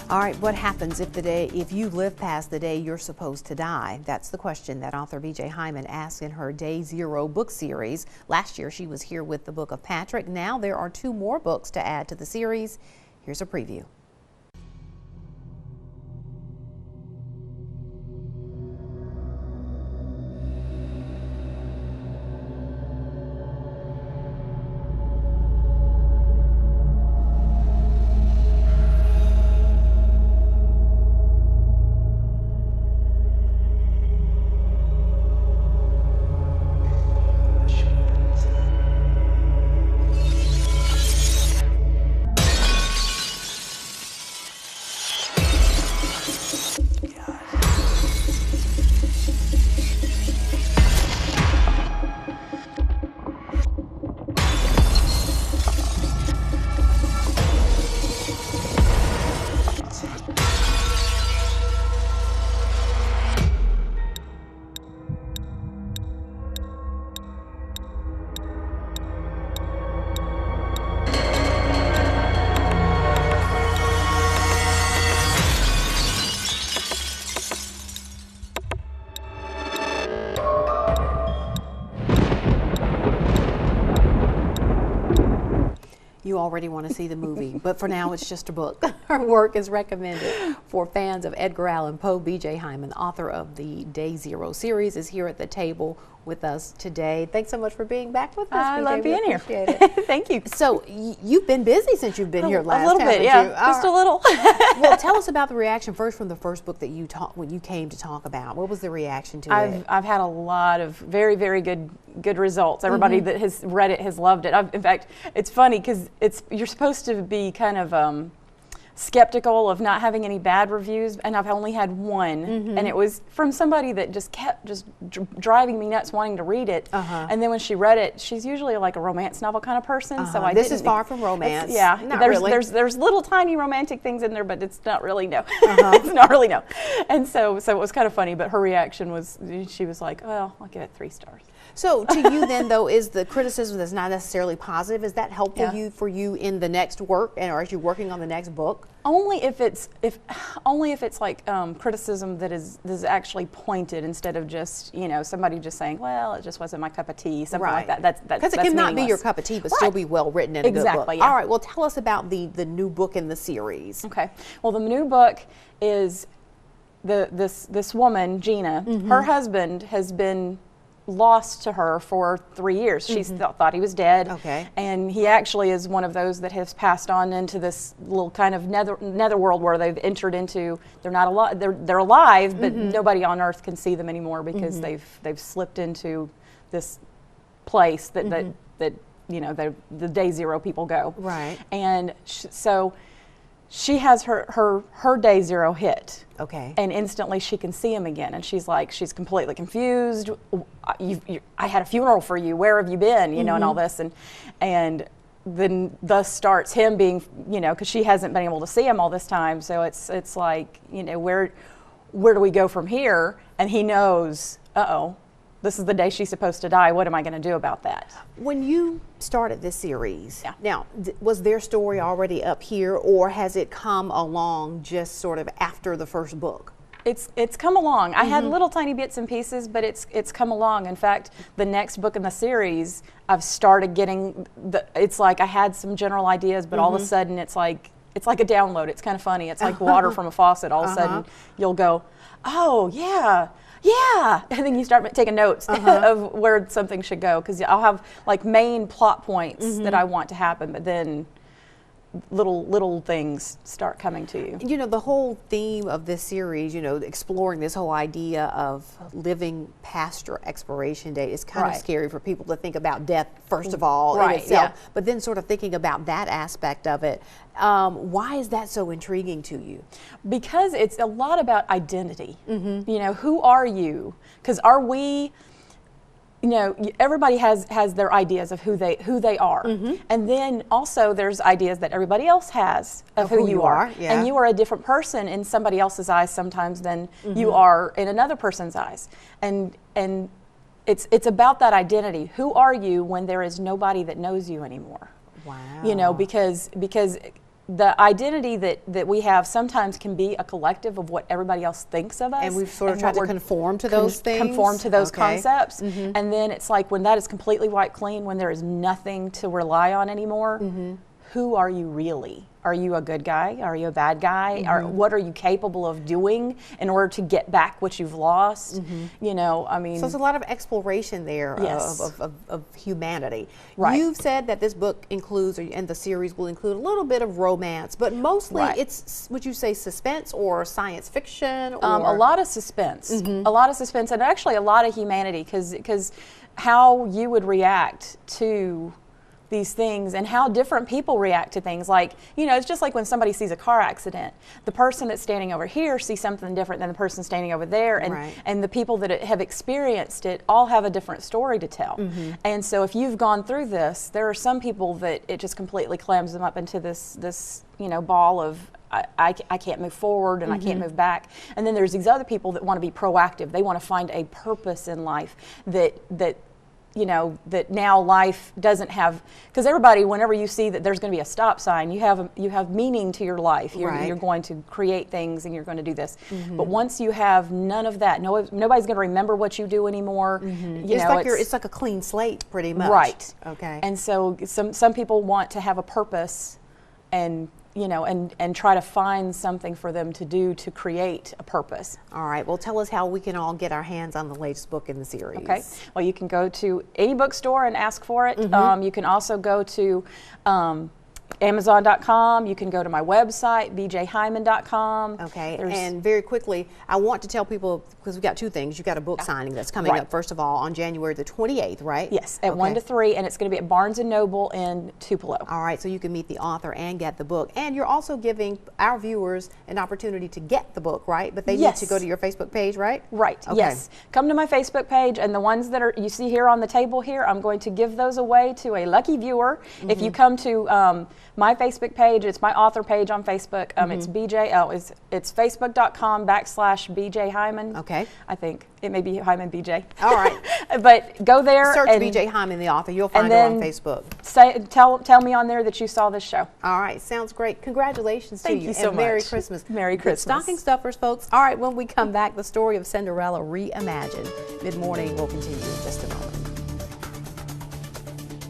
All right, what happens if you live past the day you're supposed to die? That's the question that author B.J. Hyman asked in her Day Zero book series. Last year, she was here with the Book of Patrick. Now there are 2 more books to add to the series. Here's a preview. You already want to see the movie, but for now it's just a book. Her work is recommended for fans of Edgar Allan Poe. B.J. Hyman, author of the Day Zero series, is here at the table with us today. Thanks so much for being back with us. I love being here. Thank you. So you've been busy since you've been here last. A little bit, yeah, just a little. Well, tell us about the reaction first from the first book that you when you came to talk about. What was the reaction to it? I've had a lot of very good results. Everybody that has read it has loved it. In fact, it's funny because you're supposed to be kind of skeptical of not having any bad reviews, and I've only had one, and it was from somebody that just kept driving me nuts wanting to read it. And then when she read it, she's usually like a romance novel kind of person, so this is far from romance. Yeah, not really. There's little tiny romantic things in there, but it's not really it's not really no. And so it was kind of funny, but her reaction was, she was like, well, I'll give it 3 stars. So to you then, though, is the criticism that's not necessarily positive, is that helpful for you in the next work, and or as you're working on the next book? Only if it's like criticism that is actually pointed, instead of just somebody just saying, well, it just wasn't my cup of tea, something like that. That's because it cannot be your cup of tea, but still be well written in a good book. Yeah. All right. Well, tell us about the new book in the series. Okay. Well, the new book is this woman, Gina. Her husband has been lost to her for 3 years. She thought he was dead. Okay. And he actually is one of those that has passed on into this little kind of netherworld where they've entered into. They're not alive. They're alive, but nobody on Earth can see them anymore because they've slipped into this place that the Day Zero people go. Right. And so she has her Day Zero hit. Okay. And instantly she can see him again, and she's completely confused. I had a funeral for you. Where have you been? And all this, and then thus starts him being, because she hasn't been able to see him all this time. So it's like, where do we go from here? And he knows, this is the day she's supposed to die. What am I going to do about that? When you started this series, now, was their story already up here, or has it come along just sort of after the first book? It's come along. I had little tiny bits and pieces, but it's come along. In fact, the next book in the series, I've started getting it's like I had some general ideas, but all of a sudden it's like a download. It's kind of funny. It's like water from a faucet. All of a sudden you'll go, oh yeah. Yeah, and then you start taking notes of where something should go, because I'll have like main plot points that I want to happen, but then little things start coming to you. The whole theme of this series, exploring this whole idea of living past your expiration date is kind of scary for people to think about death, first of all, in itself, but then sort of thinking about that aspect of it. Why is that so intriguing to you? Because it's a lot about identity. Who are you? Because are we... everybody has their ideas of who they are, and then also there's ideas that everybody else has of who you are. And you are a different person in somebody else's eyes sometimes than you are in another person's eyes, and it's about that identity. Who are you when there is nobody that knows you anymore? Wow. Because the identity that we have sometimes can be a collective of what everybody else thinks of us. And we've sort of tried to conform to those things? Conform to those concepts. And then it's like when that is completely wiped clean, when there is nothing to rely on anymore, who are you really? Are you a good guy? Are you a bad guy? Or what are you capable of doing in order to get back what you've lost? You know, I mean. So there's a lot of exploration there of humanity. Right. You've said that this book includes, and the series will include a little bit of romance, but mostly it's, would you say, suspense or science fiction? Or? A lot of suspense. A lot of suspense, and actually a lot of humanity, because how you would react to these things and how different people react to things. Like, you know, it's just like when somebody sees a car accident, the person that's standing over here sees something different than the person standing over there, and and the people that have experienced it all have a different story to tell. And so if you've gone through this, there are some people that it just completely clams them up into this you know, ball of I can't move forward and I can't move back. And then there's these other people that want to be proactive. They want to find a purpose in life that you know, that now life doesn't have, because everybody, whenever you see that there's going to be a stop sign, you have meaning to your life. You're going to create things and you're going to do this. But once you have none of that, nobody's going to remember what you do anymore. It's like a clean slate, pretty much. Right. Okay. And so some people want to have a purpose, and you know, and try to find something for them to do to create a purpose. All right. Well, tell us how we can all get our hands on the latest book in the series. Okay. Well, you can go to any bookstore and ask for it. You can also go to Amazon.com. You can go to my website, bjhyman.com. Okay. And very quickly, I want to tell people, because we've got two things. You've got a book signing that's coming up, first of all, on January the 28th, right? Yes, at 1 to 3, and it's going to be at Barnes & Noble in Tupelo. All right, so you can meet the author and get the book. And you're also giving our viewers an opportunity to get the book, right? But they need to go to your Facebook page, right? Right, yes. Come to my Facebook page, and the ones that you see here on the table here, I'm going to give those away to a lucky viewer. If you come to my Facebook page, it's my author page on Facebook. It's facebook.com/BJ Hyman. Okay. I think it may be Hyman BJ. All right. But go there. Search BJ Hyman, the author. You'll find her on Facebook. Tell me on there that you saw this show. All right. Sounds great. Congratulations to you. Thank you so much. Merry Christmas. Merry Christmas. Stocking stuffers, folks. All right. When we come back, the story of Cinderella reimagined. Mid-morning will continue in just a moment.